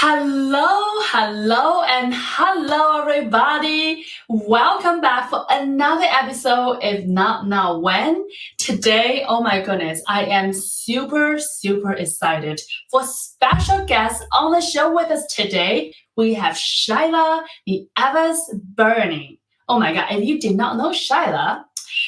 And hello, everybody. Welcome back for another episode, if not now, when? Today, oh my goodness, I am super excited for special guests on the show with us today. We have Shila Nieves Burney. Oh my God, if you did not know Shila,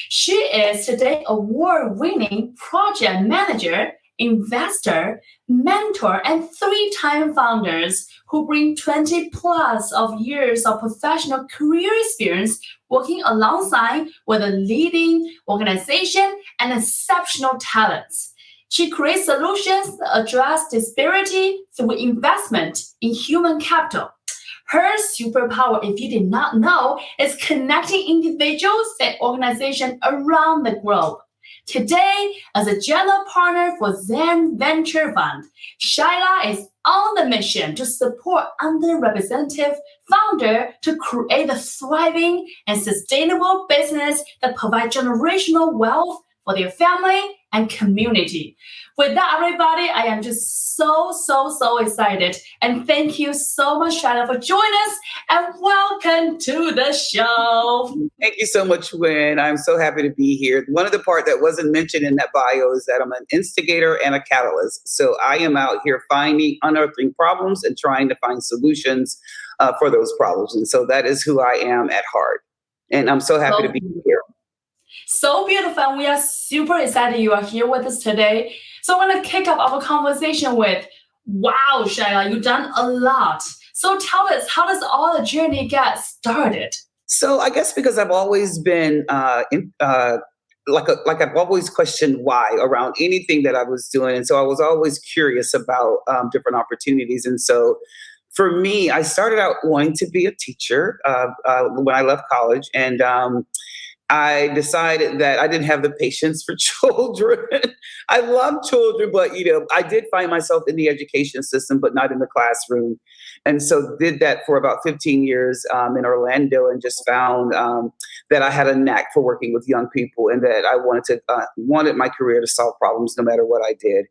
she is today award-winning project manager, investor, mentor, and three-time founders who bring 20 plus of years of professional career experience working alongside with a leading organization and exceptional talents. She creates solutions that address disparity through investment in human capital. Her superpower, if you did not know, is connecting individuals and organizations around the globe. Today, as a general partner for Zane Venture Fund, Shila is on the mission to support underrepresented founders to create a thriving and sustainable business that provides generational wealth for their family and community. With that, everybody, I am just so excited. And thank you so much, Shila, for joining us. And welcome to the show. Thank you so much, Gwen. I'm so happy to be here. One of the part that wasn't mentioned in that bio is that I'm an instigator and a catalyst. So I am out here unearthing problems and trying to find solutions for those problems. And so that is who I am at heart. And I'm so happy to be here. So beautiful. We are super excited you are here with us today. So I want to kick up our conversation with, wow, Shila, you've done a lot. So tell us, how does all the journey get started? So I guess because I've always been I've always questioned why around anything that I was doing. And so I was always curious about different opportunities. And so for me, I started out wanting to be a teacher when I left college. And I decided that I didn't have the patience for children. I love children, but I did find myself in the education system, but not in the classroom. And so did that for about 15 years in Orlando, and just found that I had a knack for working with young people, and that I wanted my career to solve problems no matter what I did.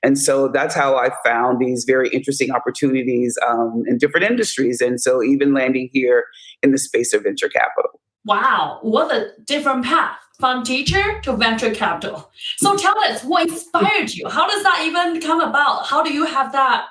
And so that's how I found these very interesting opportunities in different industries. And so even landing here in the space of venture capital. Wow, what a different path from teacher to venture capital. So tell us, what inspired you? How does that even come about? How do you have that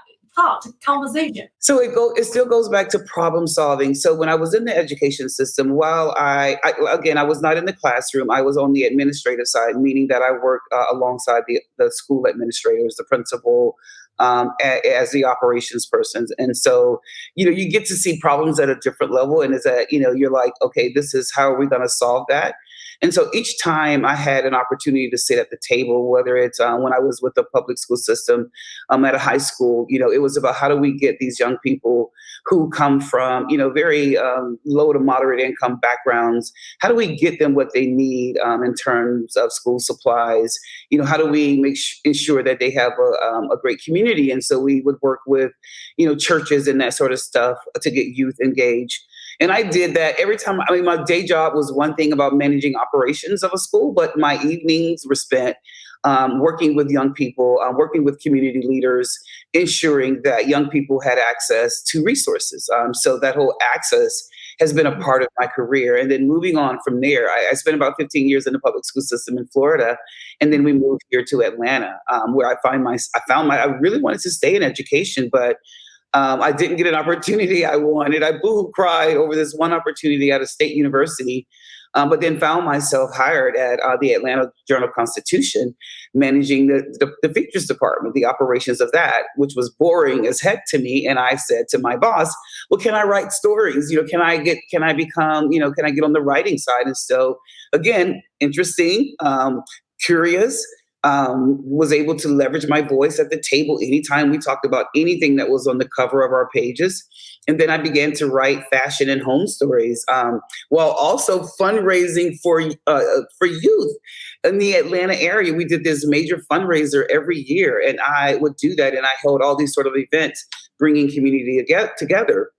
conversation? So it still goes back to problem solving. So when I was in the education system, while I was not in the classroom, I was on the administrative side, meaning that I worked alongside the school administrators, the principal, as the operations person. And so, you get to see problems at a different level. And it's you're like, okay, this is how are we going to solve that? And so each time I had an opportunity to sit at the table, whether it's when I was with the public school system at a high school, it was about how do we get these young people who come from, very low to moderate income backgrounds, how do we get them what they need in terms of school supplies? How do we ensure that they have a great community? And so we would work with, churches and that sort of stuff to get youth engaged. And I did that every time. I mean, my day job was one thing about managing operations of a school, but my evenings were spent working with young people, working with community leaders, ensuring that young people had access to resources. So that whole access has been a part of my career. And then moving on from there, I spent about 15 years in the public school system in Florida. And then we moved here to Atlanta, where I really wanted to stay in education, but I didn't get an opportunity I wanted. I boo-cried over this one opportunity at a state university, but then found myself hired at the Atlanta Journal-Constitution, managing the features department, the operations of that, which was boring as heck to me. And I said to my boss, well, can I write stories? Can I get on the writing side? And so again, interesting, curious, was able to leverage my voice at the table anytime we talked about anything that was on the cover of our pages. And then I began to write fashion and home stories, while also fundraising for youth in the Atlanta area. We did this major fundraiser every year, and I would do that. And I held all these sort of events, bringing community together.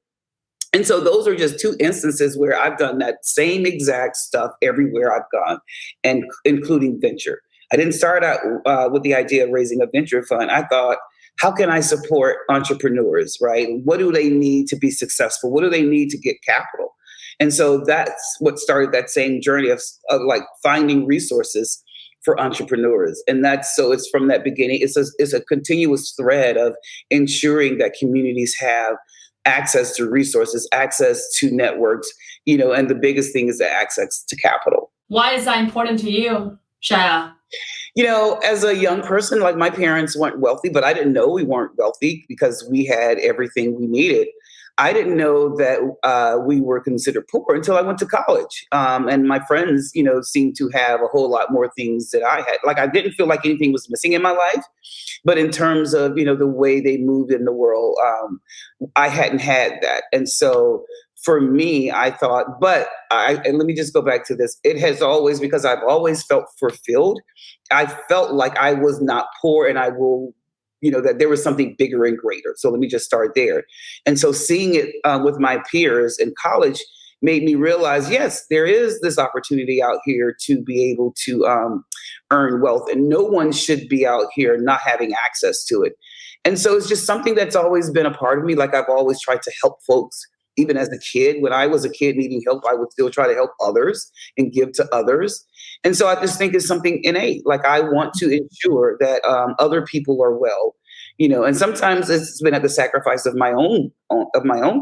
And so those are just two instances where I've done that same exact stuff everywhere I've gone, and including venture. I didn't start out with the idea of raising a venture fund. I thought how can I support entrepreneurs, right? What do they need to be successful? What do they need to get capital? And so that's what started that same journey of like finding resources for entrepreneurs. And that's so it's from that beginning, it's a continuous thread of ensuring that communities have access to resources, access to networks, and the biggest thing is the access to capital. Why is that important to you, Shia? As a young person, like my parents weren't wealthy, but I didn't know we weren't wealthy because we had everything we needed. I didn't know that we were considered poor until I went to college. And my friends, seemed to have a whole lot more things that I had. Like I didn't feel like anything was missing in my life. But in terms of, the way they moved in the world, I hadn't had that. And so for me, I thought, and let me just go back to this. It has always, because I've always felt fulfilled. I felt like I was not poor and I will, that there was something bigger and greater. So let me just start there. And so seeing it with my peers in college made me realize, yes, there is this opportunity out here to be able to earn wealth, and no one should be out here not having access to it. And so it's just something that's always been a part of me. Like I've always tried to help folks. Even as a kid, when I was a kid needing help, I would still try to help others and give to others. And so I just think it's something innate. Like I want to ensure that other people are well, and sometimes it's been at the sacrifice of my own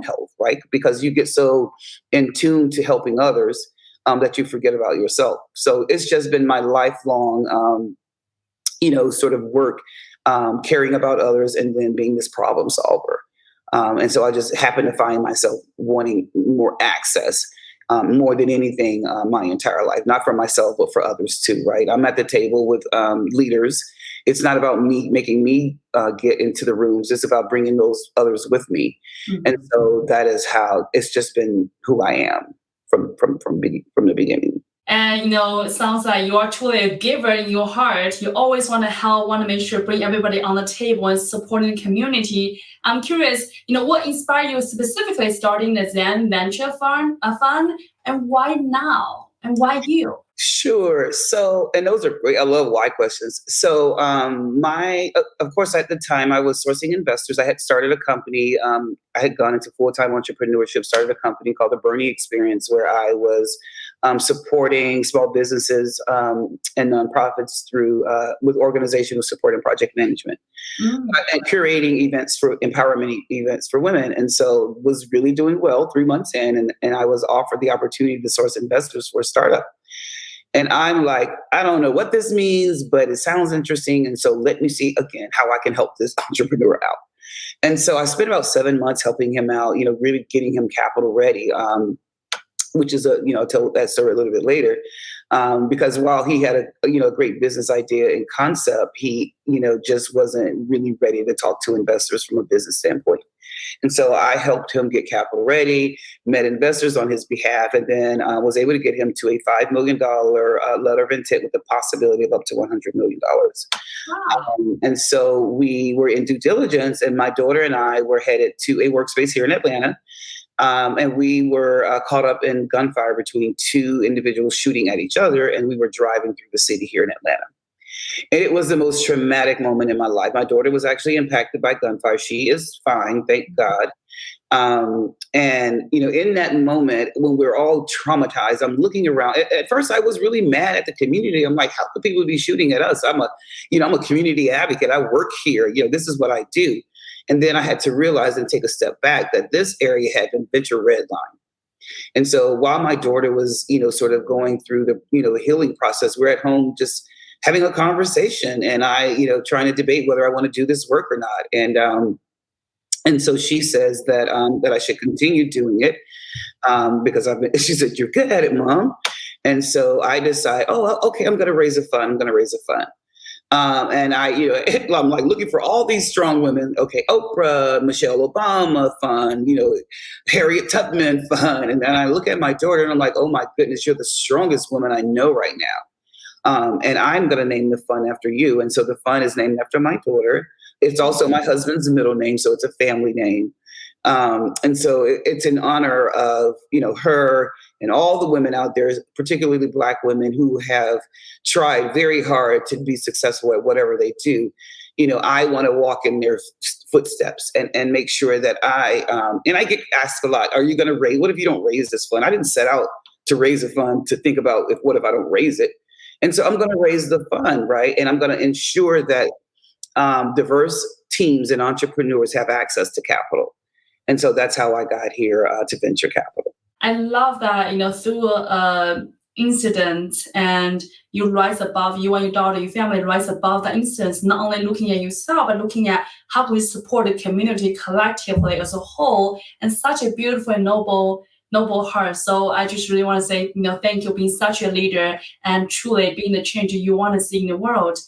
health, right? Because you get so in tune to helping others that you forget about yourself. So it's just been my lifelong, sort of work, caring about others and then being this problem solver. And so I just happen to find myself wanting more access, more than anything, my entire life, not for myself, but for others too, right? I'm at the table with leaders. It's not about me making me get into the rooms. It's about bringing those others with me. Mm-hmm. And so that is how it's just been who I am from the beginning. And, it sounds like you are truly a giver in your heart. You always want to help, want to make sure bring everybody on the table and supporting the community. I'm curious, what inspired you specifically starting the Zane Venture Fund, and why now? And why you? Sure. So, and those are great. I love why questions. So, of course, at the time I was sourcing investors. I had started a company. I had gone into full-time entrepreneurship, started a company called the Burney Experience, where I was supporting small businesses and nonprofits through with organizational support and project management, and curating events for empowerment events for women. And so was really doing well 3 months in, and I was offered the opportunity to source investors for a startup. And I'm like, I don't know what this means, but it sounds interesting. And so let me see again how I can help this entrepreneur out. And so I spent about 7 months helping him out, really getting him capital ready, which is I'll tell that story a little bit later. Because while he had a great business idea and concept, he, just wasn't really ready to talk to investors from a business standpoint. And so I helped him get capital ready, met investors on his behalf, and then was able to get him to a $5 million letter of intent with the possibility of up to $100 million. Wow. And so we were in due diligence, and my daughter and I were headed to a workspace here in Atlanta. And we were caught up in gunfire between two individuals shooting at each other, and we were driving through the city here in Atlanta. And it was the most traumatic moment in my life. My daughter was actually impacted by gunfire. She is fine, thank God. And, in that moment, when we're all traumatized, I'm looking around. At first, I was really mad at the community. I'm like, how could people be shooting at us? I'm a community advocate. I work here. This is what I do. And then I had to realize and take a step back that this area had been venture redlined. And so while my daughter was, sort of going through the healing process, we're at home just having a conversation, and I, trying to debate whether I want to do this work or not. And so she says that I should continue doing it because she said, "You're good at it, Mom." And so I decide, okay, I'm going to raise a fund. And I'm like looking for all these strong women. Okay, Oprah, Michelle Obama fund, Harriet Tubman fund. And then I look at my daughter and I'm like, oh my goodness, you're the strongest woman I know right now. And I'm going to name the fund after you. And so the fund is named after my daughter. It's also my husband's middle name, so it's a family name. And so it's in honor of, her and all the women out there, particularly Black women who have tried very hard to be successful at whatever they do. I want to walk in their footsteps and make sure that and I get asked a lot, are you going to raise, what if you don't raise this fund? I didn't set out to raise a fund to think about what if I don't raise it? And so I'm going to raise the fund, right? And I'm going to ensure that diverse teams and entrepreneurs have access to capital. And so that's how I got here to venture capital. I love that, through incident and you rise above, you and your daughter, your family rise above the incidents, not only looking at yourself, but looking at how can we support the community collectively as a whole, and such a beautiful and noble heart. So I just really want to say, thank you for being such a leader and truly being the change you want to see in the world.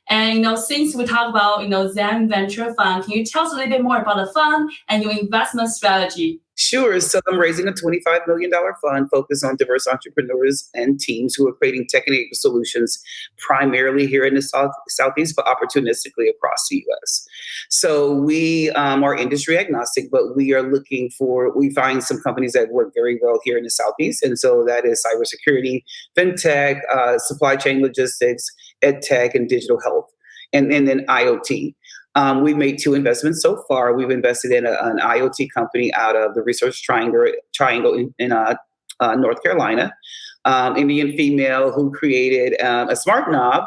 And, since we talk about, Zane Venture Fund, can you tell us a little bit more about the fund and your investment strategy? Sure. So I'm raising a $25 million fund focused on diverse entrepreneurs and teams who are creating tech-enabled solutions, primarily here in the Southeast, but opportunistically across the U.S. So we are industry agnostic, but we find some companies that work very well here in the Southeast. And so that is cybersecurity, fintech, supply chain logistics, ed tech, and digital health, and then IoT. We've made 2 investments so far. We've invested in an IoT company out of the Research Triangle in North Carolina, Indian female who created a smart knob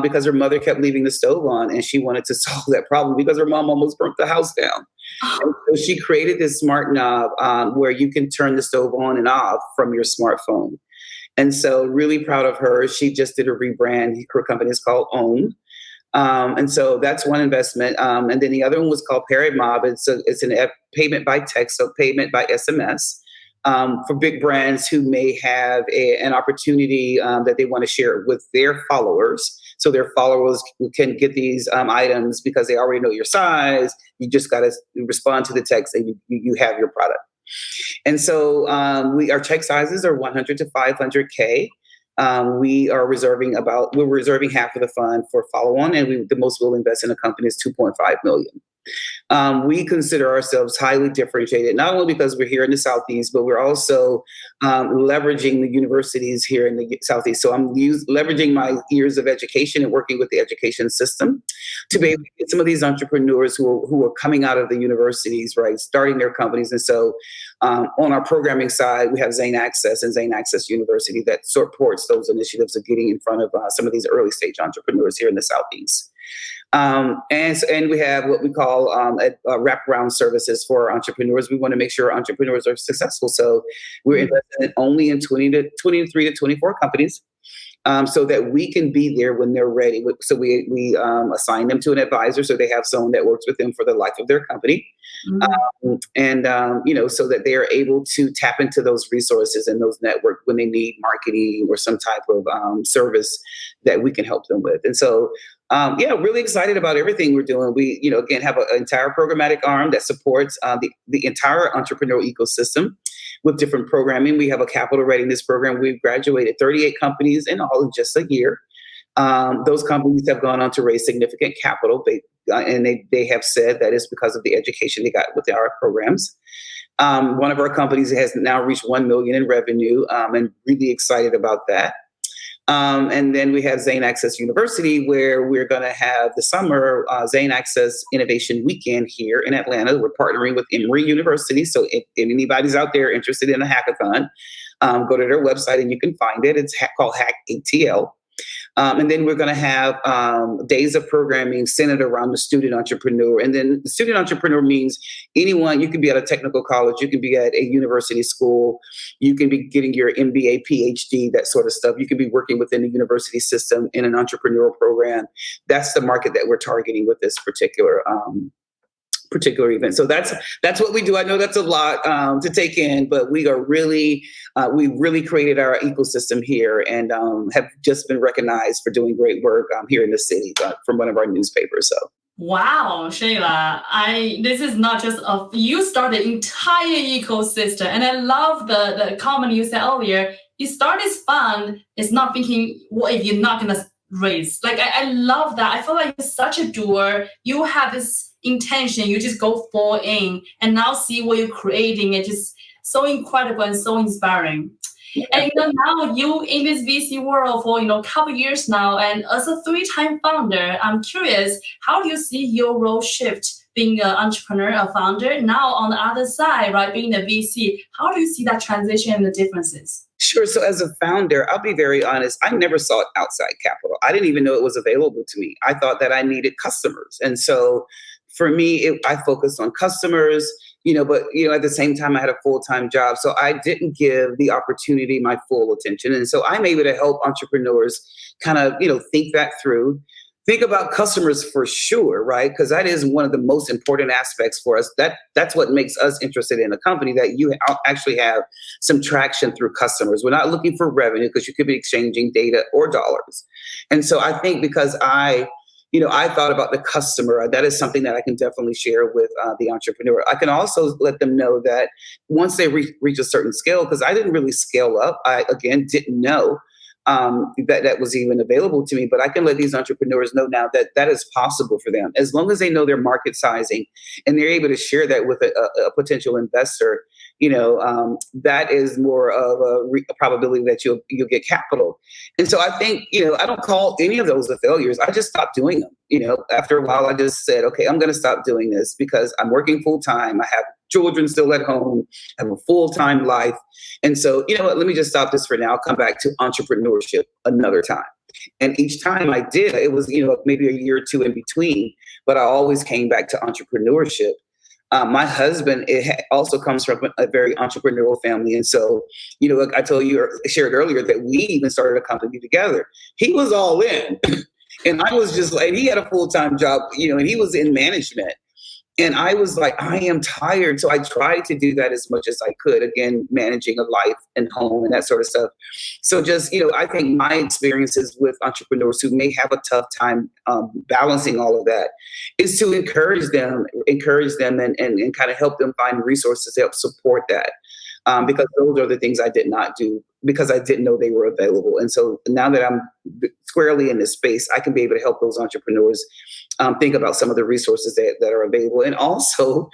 because her mother kept leaving the stove on, and she wanted to solve that problem because her mom almost burnt the house down. And so she created this smart knob where you can turn the stove on and off from your smartphone. And so really proud of her. She just did a rebrand. Her company is called OWN. And so that's one investment. And then the other one was called Paramob. It's an payment by text, so payment by SMS, for big brands who may have an opportunity that they want to share with their followers. So their followers can get these items because they already know your size. You just got to respond to the text and you have your product. And so our check sizes are 100 to 500K. We're reserving half of the fund for follow-on, and the most we'll invest in a company is $2.5 million. We consider ourselves highly differentiated, not only because we're here in the Southeast, but we're also leveraging the universities here in the Southeast. So I'm leveraging my years of education and working with the education system to be able to get some of these entrepreneurs who are coming out of the universities, right, starting their companies. And so on our programming side, we have Zane Access and Zane Access University that supports those initiatives of getting in front of some of these early stage entrepreneurs here in the Southeast. And we have what we call wraparound services for entrepreneurs. We want to make sure entrepreneurs are successful. So we're investing only in 23 to 24 companies. So that we can be there when they're ready. So we assign them to an advisor, so they have someone that works with them for the life of their company, so that they are able to tap into those resources and those networks when they need marketing or some type of service that we can help them with. And so, really excited about everything we're doing. We, again, have an entire programmatic arm that supports the entire entrepreneurial ecosystem with different programming. We have a capital readiness program. We've graduated 38 companies in all in just a year. Those companies have gone on to raise significant capital, and they have said that it's because of the education they got with our programs. One of our companies has now reached 1 million in revenue, and really excited about that. And then we have Zane Access University, where we're going to have the summer Zane Access Innovation Weekend here in Atlanta. We're partnering with Emory University. So if anybody's out there interested in a hackathon, go to their website and you can find it. It's called Hack ATL. And then we're going to have days of programming centered around the student entrepreneur. And then the student entrepreneur means anyone. You can be at a technical college, you can be at a university school, you can be getting your MBA, PhD, that sort of stuff. You can be working within the university system in an entrepreneurial program. That's the market that we're targeting with this particular event. So that's what we do. I know that's a lot to take in, but we really created our ecosystem here and have just been recognized for doing great work here in the city from one of our newspapers. So. Wow, Shila, this is not just you start the entire ecosystem. And I love the comment you said earlier. You start this fund, it's not thinking, what if you're not going to raise? Like, I love that. I feel like you're such a doer. You have this intention, you just go full in and now see what you're creating. It's just so incredible and so inspiring. And now you in this VC world for couple years now, and as a three-time founder, I'm curious, how do you see your role shift being an entrepreneur, a founder? Now on the other side, right, being a VC, how do you see that transition and the differences? Sure. So as a founder, I'll be very honest, I never sought outside capital. I didn't even know it was available to me. I thought that I needed customers. And so for me, I focused on customers, but at the same time, I had a full-time job. So I didn't give the opportunity my full attention. And so I'm able to help entrepreneurs kind of, think that through. Think about customers for sure, right? Because that is one of the most important aspects for us. That's what makes us interested in a company, that you actually have some traction through customers. We're not looking for revenue because you could be exchanging data or dollars. And so I think because I thought about the customer. That is something that I can definitely share with the entrepreneur. I can also let them know that once they reach a certain scale, because I didn't really scale up. I, again, didn't know that was even available to me. But I can let these entrepreneurs know now that that is possible for them, as long as they know their market sizing and they're able to share that with a potential investor. That is more of a probability that you'll get capital. And so I think, I don't call any of those a failures. I just stopped doing them. After a while, I just said, okay, I'm going to stop doing this because I'm working full time. I have children still at home. I have a full-time life. And so, let me just stop this for now. I'll come back to entrepreneurship another time. And each time I did, it was, maybe a year or two in between, but I always came back to entrepreneurship. My husband also comes from a very entrepreneurial family. And so, like I shared earlier that we even started a company together. He was all in. And I was just like, he had a full-time job, and he was in management. And I was like, I am tired. So I tried to do that as much as I could. Again, managing a life and home and that sort of stuff. So just, I think my experiences with entrepreneurs who may have a tough time balancing all of that is to encourage them and kind of help them find resources to help support that. Because those are the things I did not do because I didn't know they were available. And so now that I'm squarely in this space, I can be able to help those entrepreneurs think about some of the resources that are available. And also,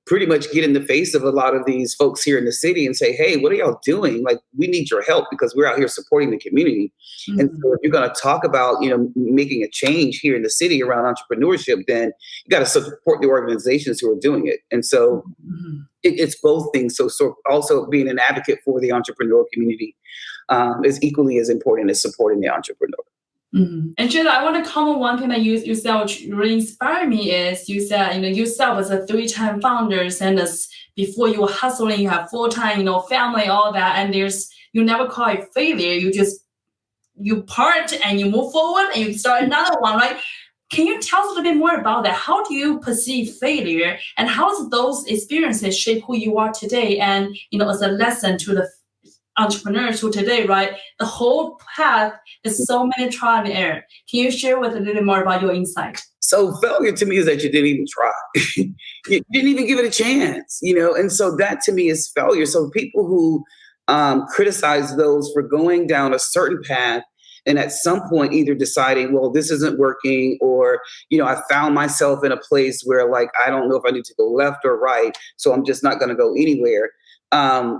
pretty much get in the face of a lot of these folks here in the city and say, hey, what are y'all doing? Like, we need your help because we're out here supporting the community. Mm-hmm. And so if you're going to talk about, making a change here in the city around entrepreneurship, then you got to support the organizations who are doing it. And so it's both things. So also being an advocate for the entrepreneurial community is equally as important as supporting the entrepreneur. Mm-hmm. And Shila, I want to comment one thing that you said, which really inspired me, is you said, yourself as a three-time founder, and as before you were hustling, you have full-time, family, all that, and you never call it failure. You part and you move forward and you start another one, right? Can you tell us a little bit more about that? How do you perceive failure, and how does those experiences shape who you are today? And as a lesson to the entrepreneurs who today, right? The whole path is so many trial and error. Can you share with a little more about your insight? So failure to me is that you didn't even try. You didn't even give it a chance, and so that to me is failure. So people who criticize those for going down a certain path and at some point either deciding, well, this isn't working, or, I found myself in a place where like, I don't know if I need to go left or right, so I'm just not going to go anywhere.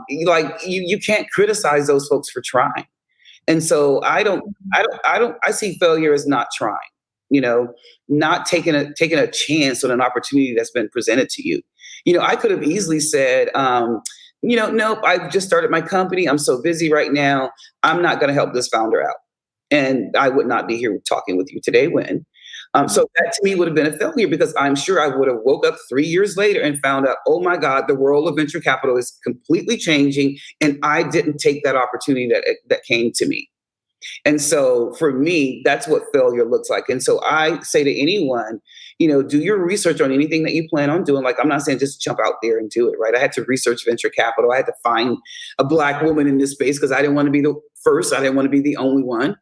You can't criticize those folks for trying. And so I see failure as not trying, not taking a chance on an opportunity that's been presented to you. I could have easily said, nope, I've just started my company. I'm so busy right now. I'm not going to help this founder out. And I would not be here talking with you today so that to me would have been a failure, because I'm sure I would have woke up 3 years later and found out, oh my God, the world of venture capital is completely changing. And I didn't take that opportunity that came to me. And so for me, that's what failure looks like. And so I say to anyone, do your research on anything that you plan on doing. Like, I'm not saying just jump out there and do it, right? I had to research venture capital. I had to find a Black woman in this space because I didn't want to be the first. I didn't want to be the only one.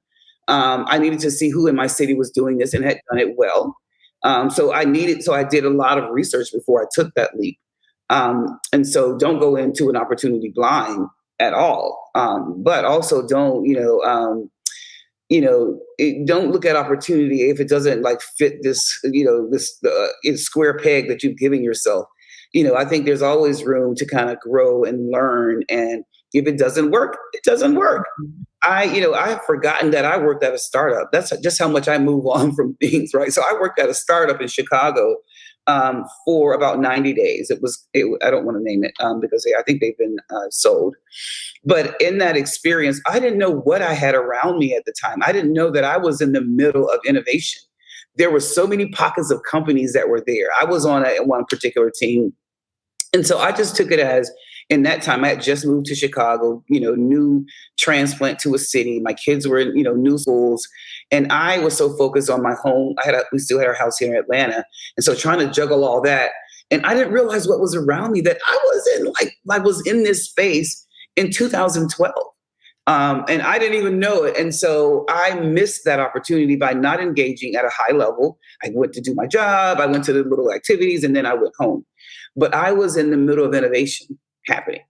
I needed to see who in my city was doing this and had done it well. So I did a lot of research before I took that leap. And so don't go into an opportunity blind at all. But also don't look at opportunity if it doesn't like fit this square peg that you've given yourself. I think there's always room to kind of grow and learn and If it doesn't work, it doesn't work. I have forgotten that I worked at a startup. That's just how much I move on from things, right? So I worked at a startup in Chicago for about 90 days. I don't want to name it because I think they've been sold. But in that experience, I didn't know what I had around me at the time. I didn't know that I was in the middle of innovation. There were so many pockets of companies that were there. I was on one particular team. And so I just took it as in that time, I had just moved to Chicago, new transplant to a city. My kids were in, new schools. And I was so focused on my home. We still had our house here in Atlanta. And so trying to juggle all that. And I didn't realize what was around me, that I was in this space in 2012. And I didn't even know it. And so I missed that opportunity by not engaging at a high level. I went to do my job. I went to the little activities, and then I went home. But I was in the middle of innovation happening.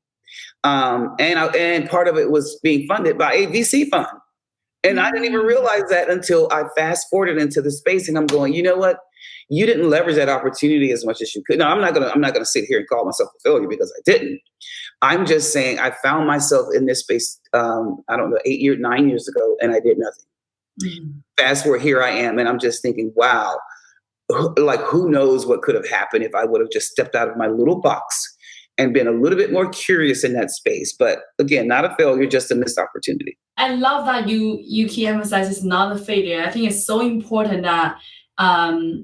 And part of it was being funded by a VC fund. And I didn't even realize that until I fast forwarded into the space, and I'm going, you know what? You didn't leverage that opportunity as much as you could. Now, I'm not gonna sit here and call myself a failure, because I didn't. I'm just saying I found myself in this space, I don't know, 9 years ago, and I did nothing. Fast forward, here I am, and I'm just thinking, wow, like who knows what could have happened if I would have just stepped out of my little box and been a little bit more curious in that space. But again, not a failure, just a missed opportunity. I love that you keep emphasizing it's not a failure. I think it's so important that I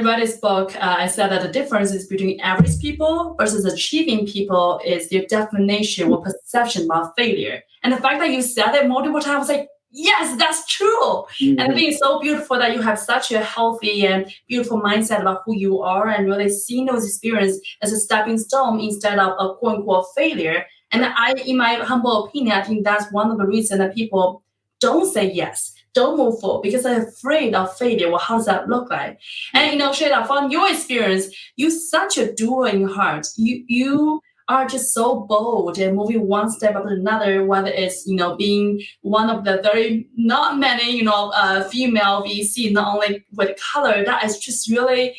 read this book. I said that the difference is between average people versus achieving people is their definition or perception about failure. And the fact that you said it multiple times, like, yes, that's true. And I think it's so beautiful that you have such a healthy and beautiful mindset about who you are, and really seeing those experiences as a stepping stone instead of a quote unquote failure. And in my humble opinion, I think that's one of the reasons that people don't say yes, don't move forward, because they're afraid of failure. Well, how does that look like? And Shila, from your experience, you're such a doer in heart. You are just so bold and moving one step after another, whether it's, being one of the very not many, female VC, not only with color. That is just really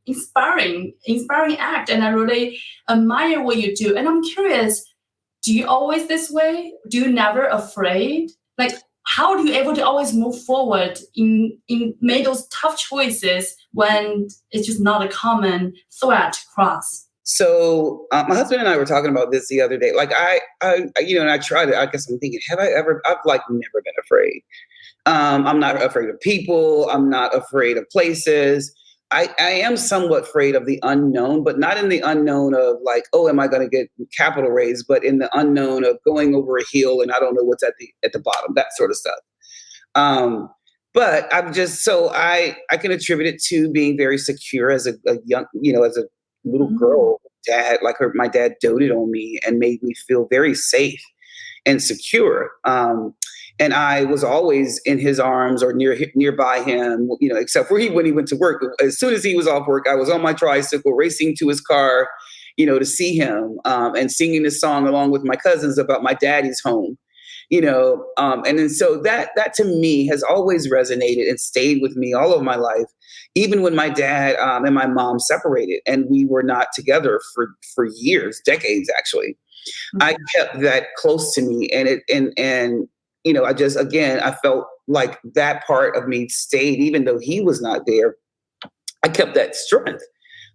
inspiring act. And I really admire what you do. And I'm curious, do you always this way? Do you never afraid? Like, how do you able to always move forward in make those tough choices when it's just not a common threat to cross? So my husband and I were talking about this the other day. Like and I tried it. I guess I'm thinking, I've never been afraid. I'm not afraid of people. I'm not afraid of places. I am somewhat afraid of the unknown, but not in the unknown of like, oh, am I going to get capital raised, but in the unknown of going over a hill and I don't know what's at the bottom, that sort of stuff. But I'm just I can attribute it to being very secure as a young, as a little girl. My dad doted on me and made me feel very safe and secure. And I was always in his arms or nearby him, except for when he went to work. As soon as he was off work, I was on my tricycle racing to his car, to see him, and singing this song along with my cousins about my daddy's home, and then so that to me has always resonated and stayed with me all of my life, even when my dad and my mom separated and we were not together for years, decades, actually. Mm-hmm. I kept that close to me, and I felt like that part of me stayed, even though he was not there. I kept that strength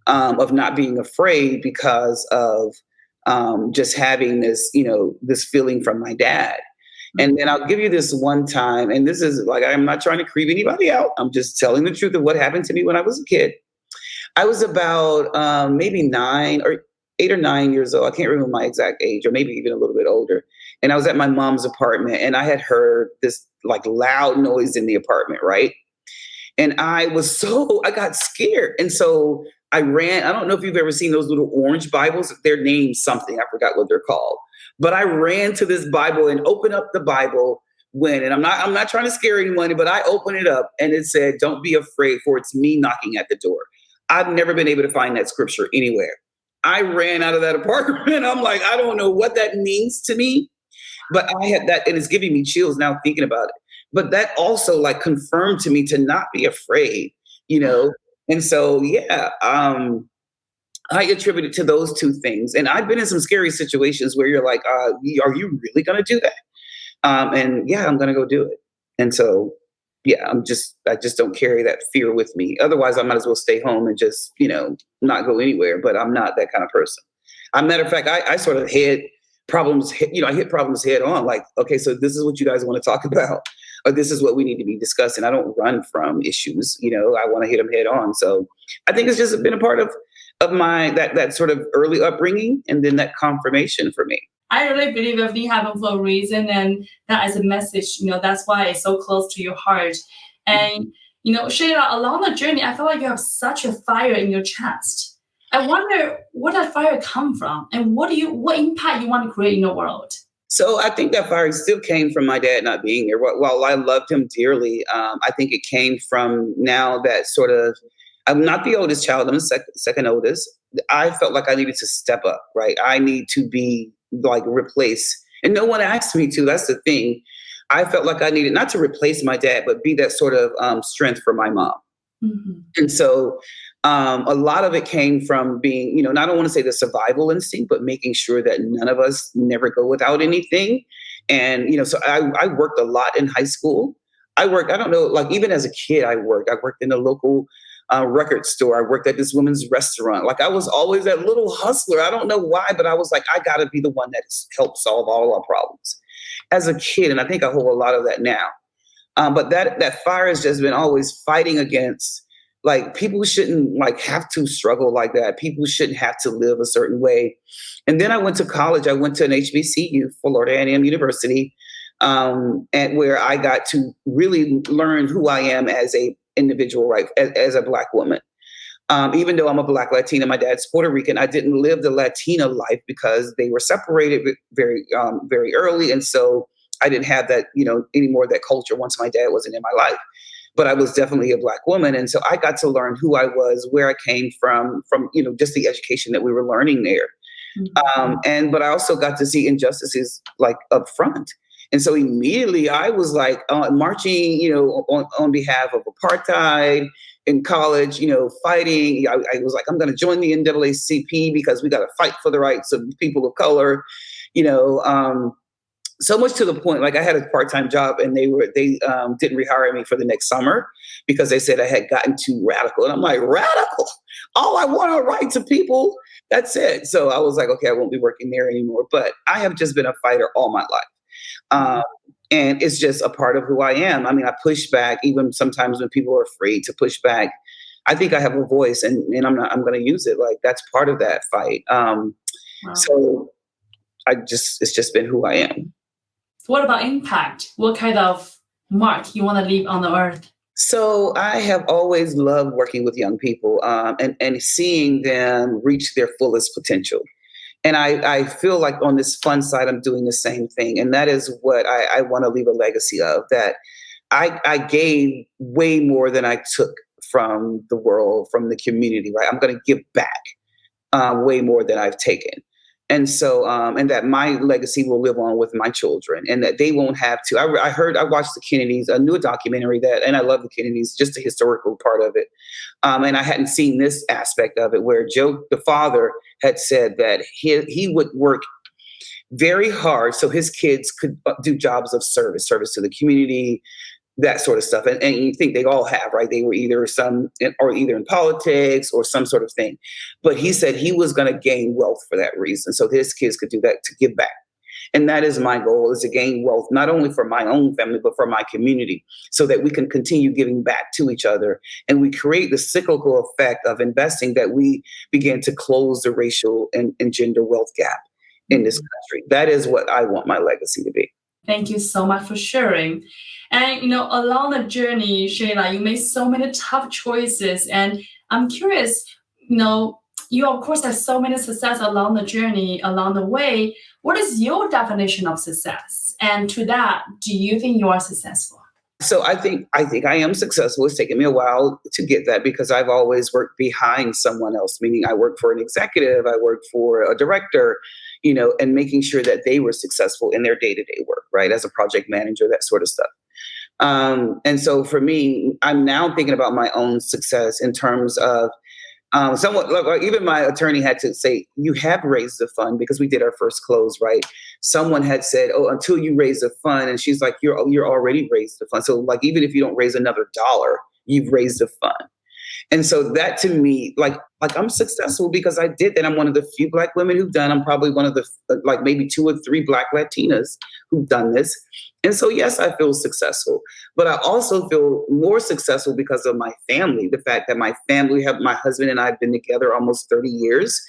of not being afraid because of just having this, this feeling from my dad. And then I'll give you this one time, and this is like, I'm not trying to creep anybody out. I'm just telling the truth of what happened to me when I was a kid. I was about maybe 8 or 9 years old. I can't remember my exact age, or maybe even a little bit older. And I was at my mom's apartment, and I had heard this like loud noise in the apartment, right? And I got scared. And so I ran. I don't know if you've ever seen those little orange Bibles. They're named something. I forgot what they're called. But I ran to this Bible and opened up the Bible and I'm not trying to scare anyone, but I opened it up and it said, "Don't be afraid, for it's me knocking at the door." I've never been able to find that scripture anywhere. I ran out of that apartment. I'm like, I don't know what that means to me, but I had that, and it's giving me chills now thinking about it. But that also like confirmed to me to not be afraid, And so, yeah, I attribute it to those two things. And I've been in some scary situations where you're like, are you really going to do that? And yeah, I'm going to go do it. And so, yeah, I just don't carry that fear with me. Otherwise, I might as well stay home and just, not go anywhere. But I'm not that kind of person. As a matter of fact, I sort of I hit problems head on. Like, okay, so this is what you guys want to talk about, or this is what we need to be discussing. I don't run from issues. I want to hit them head on. So I think it's just been a part of my that sort of early upbringing, and then that confirmation for me. I really believe everything happened for a reason, and that as a message, that's why it's so close to your heart. And Shayla, along the journey, I feel like you have such a fire in your chest. I wonder where that fire come from, and what impact you want to create in the world. So I think that fire still came from my dad not being there. While I loved him dearly, I think it came from now that sort of, I'm not the oldest child, I'm the second oldest. I felt like I needed to step up, right? I need to be like replace. And no one asked me to. That's the thing. I felt like I needed not to replace my dad, but be that sort of strength for my mom. Mm-hmm. And so a lot of it came from being, I don't want to say the survival instinct, but making sure that none of us never go without anything. And, so I worked a lot in high school. I don't know, like even as a kid, I worked in a local record store. I worked at this women's restaurant. Like I was always that little hustler. I don't know why, but I was like, I got to be the one that helps solve all our problems as a kid. And I think I hold a lot of that now. But that fire has just been always fighting against, like, people shouldn't like have to struggle like that. People shouldn't have to live a certain way. And then I went to college. I went to an HBCU, Florida A&M University, and where I got to really learn who I am as a individual, right, as a Black woman. Even though I'm a Black Latina, my dad's Puerto Rican, I didn't live the Latina life because they were separated very, very early. And so I didn't have that, any more of that culture once my dad wasn't in my life. But I was definitely a Black woman. And so I got to learn who I was, where I came from, just the education that we were learning there. Mm-hmm. But I also got to see injustices like up front. And so immediately I was like marching, on behalf of apartheid in college, fighting. I was like, I'm going to join the NAACP because we got to fight for the rights of people of color, so much to the point, like I had a part-time job and they didn't rehire me for the next summer because they said I had gotten too radical. And I'm like, radical? All I want are rights of people. That's it. So I was like, okay, I won't be working there anymore. But I have just been a fighter all my life. And it's just a part of who I am. I mean, I push back even sometimes when people are afraid to push back. I think I have a voice and I'm going to use it. Like that's part of that fight. Wow. So it's just been who I am. What about impact? What kind of mark you want to leave on the earth? So I have always loved working with young people and seeing them reach their fullest potential. And I feel like on this fun side, I'm doing the same thing. And that is what I want to leave a legacy of, that I gave way more than I took from the world, from the community, right? I'm going to give back way more than I've taken. And so, and that my legacy will live on with my children and that they won't have to. I watched the Kennedys, a new documentary and I love the Kennedys, just the historical part of it. And I hadn't seen this aspect of it where Joe, the father, had said that he would work very hard so his kids could do jobs of service to the community, that sort of stuff. And you think they all have, right? They were either in politics or some sort of thing. But he said he was going to gain wealth for that reason. So his kids could do that to give back. And that is my goal, is to gain wealth, not only for my own family, but for my community, so that we can continue giving back to each other. And we create the cyclical effect of investing, that we begin to close the racial and gender wealth gap in this country. That is what I want my legacy to be. Thank you so much for sharing. And, along the journey, Shayla, you made so many tough choices. And I'm curious, you, of course, have so many success along the journey, along the way. What is your definition of success? And to that, do you think you are successful? So I think I am successful. It's taken me a while to get that because I've always worked behind someone else, meaning I worked for an executive, I worked for a director, and making sure that they were successful in their day-to-day work, right? As a project manager, that sort of stuff. And so for me, I'm now thinking about my own success in terms of Somewhat, like, even my attorney had to say, "You have raised the fund," because we did our first close, right? Someone had said, "Oh, until you raise the fund," and she's like, "You're already raised the fund. So, like, even if you don't raise another dollar, you've raised the fund." And so that to me, like I'm successful because I did that. I'm one of the few Black women who've done. I'm probably one of the like maybe two or three Black Latinas who've done this. And so yes, I feel successful, but I also feel more successful because of my family. The fact that my family have my husband and I have been together almost 30 years.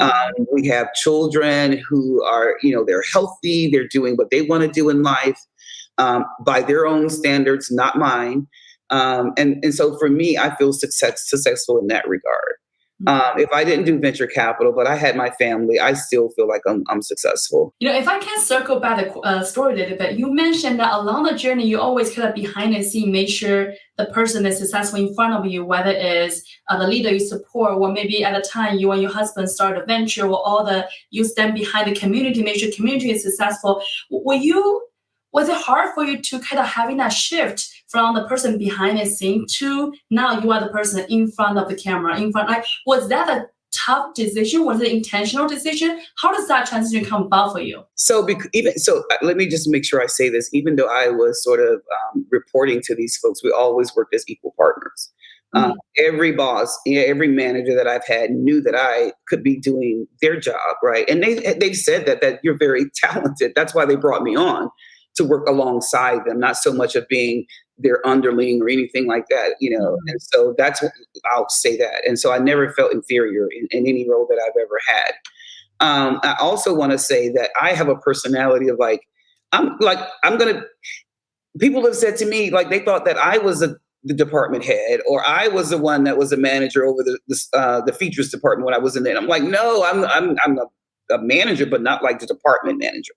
Um, Oh. we have children who are, they're healthy. They're doing what they want to do in life by their own standards, not mine. And so for me, I feel successful in that regard. If I didn't do venture capital, but I had my family, I still feel like I'm successful. If I can circle back the story a little bit, you mentioned that along the journey, you always kind of behind the scene, make sure the person is successful in front of you, whether it's the leader you support, or maybe at the time you and your husband start a venture, or you stand behind the community, make sure community is successful. Was it hard for you to kind of having that shift from the person behind the scene to now you are the person in front of the camera, like, was that a tough decision? Was it an intentional decision? How does that transition come about for you? So let me just make sure I say this. Even though I was sort of reporting to these folks, we always worked as equal partners. Mhm. Every boss, every manager that I've had knew that I could be doing their job, right? And they said that you're very talented. That's why they brought me on to work alongside them, not so much of being their underling or anything like that. Mhm. And so that's what I'll say that. And so I never felt inferior in any role that I've ever had. I also want to say that I have a personality of I'm gonna. People have said to me like they thought that I was the department head or I was the one that was a manager over the features department when I was in there. And I'm like, no, I'm a manager, but not like the department manager.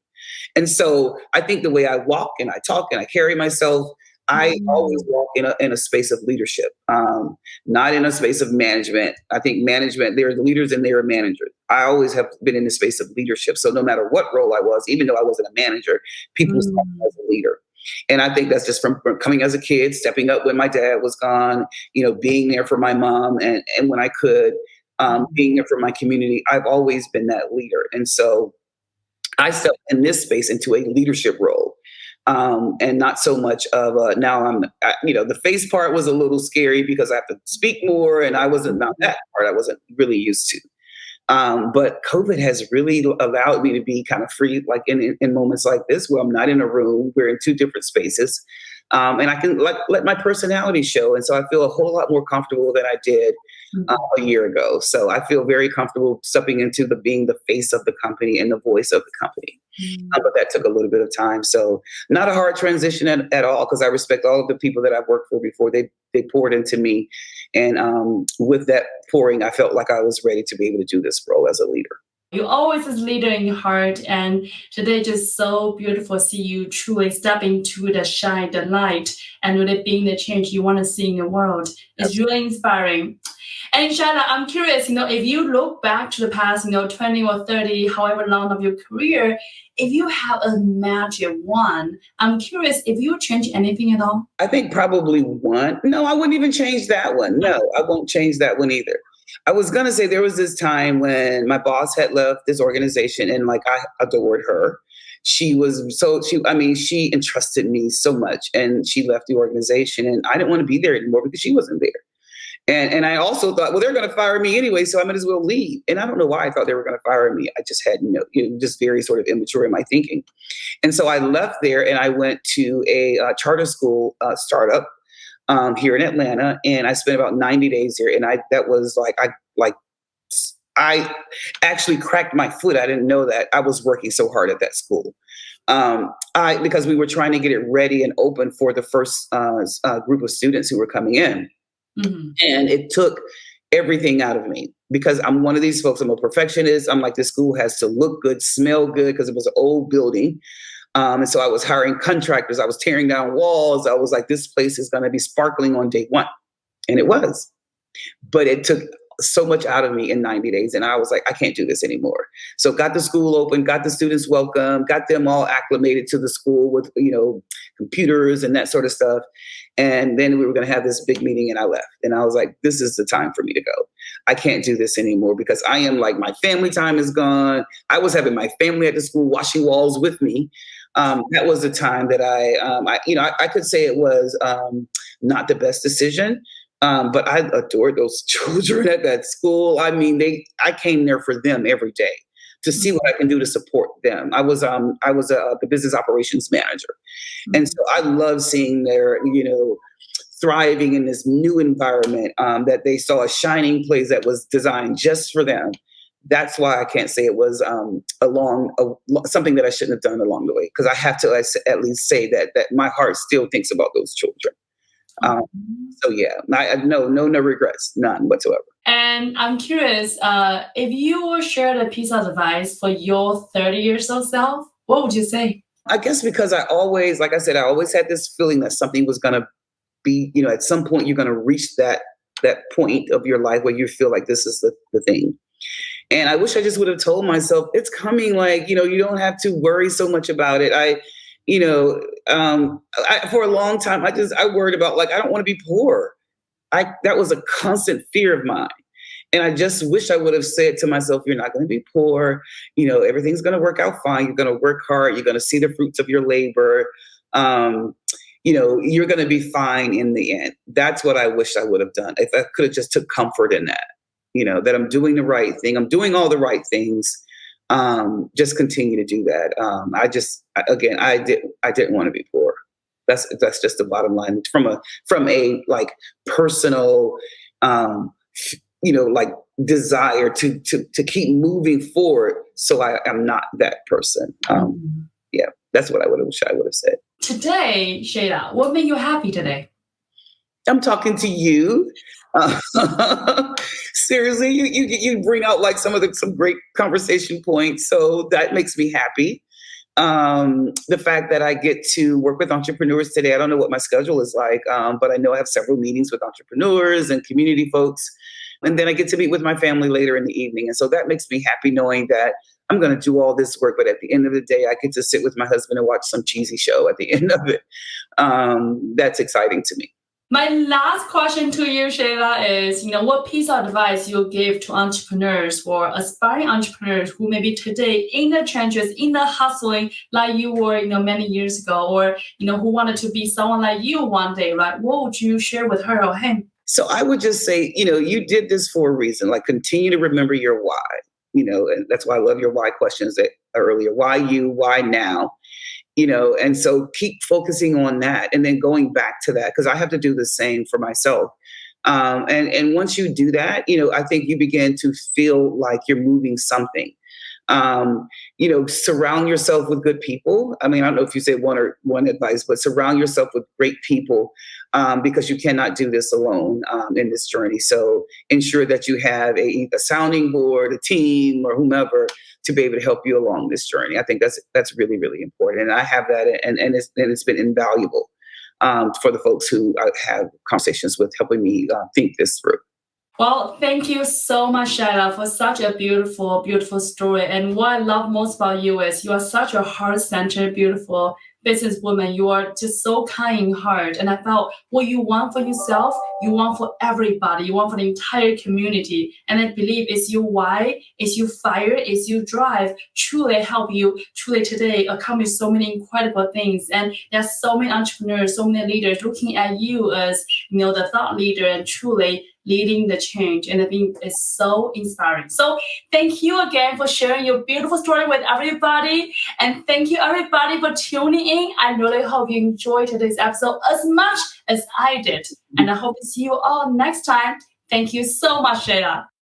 And so I think the way I walk and I talk and I carry myself, I always Mm. walk in a space of leadership, not in a space of management. I think management, there are leaders and there are managers. I always have been in the space of leadership. So no matter what role I was, even though I wasn't a manager, people saw me Mm. as a leader. And I think that's just from coming as a kid, stepping up when my dad was gone, being there for my mom and when I could, being there for my community. I've always been that leader. And so I stepped in this space into a leadership role. And not so much of now the face part was a little scary because I have to speak more and I wasn't now that part I wasn't really used to. But COVID has really allowed me to be kind of free, like in moments like this where I'm not in a room, we're in two different spaces. And I can let my personality show. And so I feel a whole lot more comfortable than I did Mhm. a year ago. So I feel very comfortable stepping into being the face of the company and the voice of the company. Mm. But that took a little bit of time. So not a hard transition at all, because I respect all of the people that I've worked for before. They poured into me. And with that pouring, I felt like I was ready to be able to do this role as a leader. You always is leader in your heart, and today just so beautiful to see you truly step into the shine, the light, and really being the change you want to see in the world. It's really inspiring. And Shila, I'm curious, if you look back to the past, 20 or 30, however long of your career, if you have a magic wand, I'm curious if you change anything at all. I think probably one. No, I wouldn't even change that one. No, I won't change that one either. I was going to say there was this time when my boss had left this organization and like I adored her. She entrusted me so much and she left the organization and I didn't want to be there anymore because she wasn't there. And I also thought, well, they're going to fire me anyway, so I might as well leave. And I don't know why I thought they were going to fire me. I just had just very sort of immature in my thinking. And so I left there and I went to a charter school startup here in Atlanta, and I spent about 90 days there. And that was I actually cracked my foot. I didn't know that I was working so hard at that school. Because we were trying to get it ready and open for the first group of students who were coming in. Mhm. And it took everything out of me because I'm one of these folks. I'm a perfectionist. I'm like, this school has to look good, smell good, because it was an old building. And so I was hiring contractors. I was tearing down walls. I was like, this place is going to be sparkling on day one. And it was. But it took so much out of me in 90 days. And I was like, I can't do this anymore. So got the school open, got the students welcome, got them all acclimated to the school with, computers and that sort of stuff. And then we were going to have this big meeting and I left. And I was like, this is the time for me to go. I can't do this anymore because I am like, my family time is gone. I was having my family at the school washing walls with me. That was the time that I could say it was not the best decision. But I adored those children at that school. I mean, I came there for them every day to see what I can do to support them. I was the business operations manager. And so I love seeing their, thriving in this new environment, that they saw a shining place that was designed just for them. That's why I can't say it was something that I shouldn't have done along the way, because I have to at least say that my heart still thinks about those children. So yeah, no regrets, none whatsoever. And I'm curious, if you shared a piece of advice for your 30 years old self, what would you say? I guess because I always had this feeling that something was going to be, at some point you're going to reach that point of your life where you feel like this is the thing. And I wish I just would have told myself it's coming. Like, you don't have to worry so much about it. For a long time, I worried about, like, I don't want to be poor. That was a constant fear of mine. And I just wish I would have said to myself, you're not going to be poor. Everything's going to work out fine. You're going to work hard. You're going to see the fruits of your labor. You're going to be fine in the end. That's what I wish I would have done. If I could have just took comfort in that, that I'm doing the right thing. I'm doing all the right things. Just continue to do that. I didn't want to be poor. That's just the bottom line from a like personal, like desire to keep moving forward. So I am not that person. Yeah, that's what I would have said. Today, Shila, what made you happy today? I'm talking to you. Seriously, you bring out like some great conversation points. So that makes me happy. The fact that I get to work with entrepreneurs today, I don't know what my schedule is like, but I know I have several meetings with entrepreneurs and community folks. And then I get to meet with my family later in the evening. And so that makes me happy knowing that I'm going to do all this work, but at the end of the day, I get to sit with my husband and watch some cheesy show at the end of it. That's exciting to me. My last question to you, Shila, is, what piece of advice you give to entrepreneurs or aspiring entrepreneurs who may be today in the trenches, in the hustling like you were, many years ago, or, who wanted to be someone like you one day, right? What would you share with her or him? So I would just say, you did this for a reason. Like, continue to remember your why, and that's why I love your why questions earlier. Why you? Why now? And so keep focusing on that and then going back to that, because I have to do the same for myself. And once you do that, I think you begin to feel like you're moving something. Surround yourself with good people. I mean, I don't know if you say one advice, but surround yourself with great people, because you cannot do this alone in this journey. So ensure that you have a sounding board, a team, or whomever to be able to help you along this journey. I think that's really, really important. And I have that, and it's been invaluable for the folks who I have conversations with, helping me think this through. Well, thank you so much, Shila, for such a beautiful, beautiful story. And what I love most about you is you are such a heart-centered, beautiful businesswoman. You are just so kind in heart. And I felt what you want for yourself, you want for everybody. You want for the entire community. And I believe it's your why, it's your fire, it's your drive truly help you truly today accomplish so many incredible things. And there's so many entrepreneurs, so many leaders looking at you as, the thought leader and truly leading the change. And I think it's so inspiring. So thank you again for sharing your beautiful story with everybody. And thank you everybody for tuning in. I really hope you enjoyed today's episode as much as I did. And I hope to see you all next time. Thank you so much, Shila.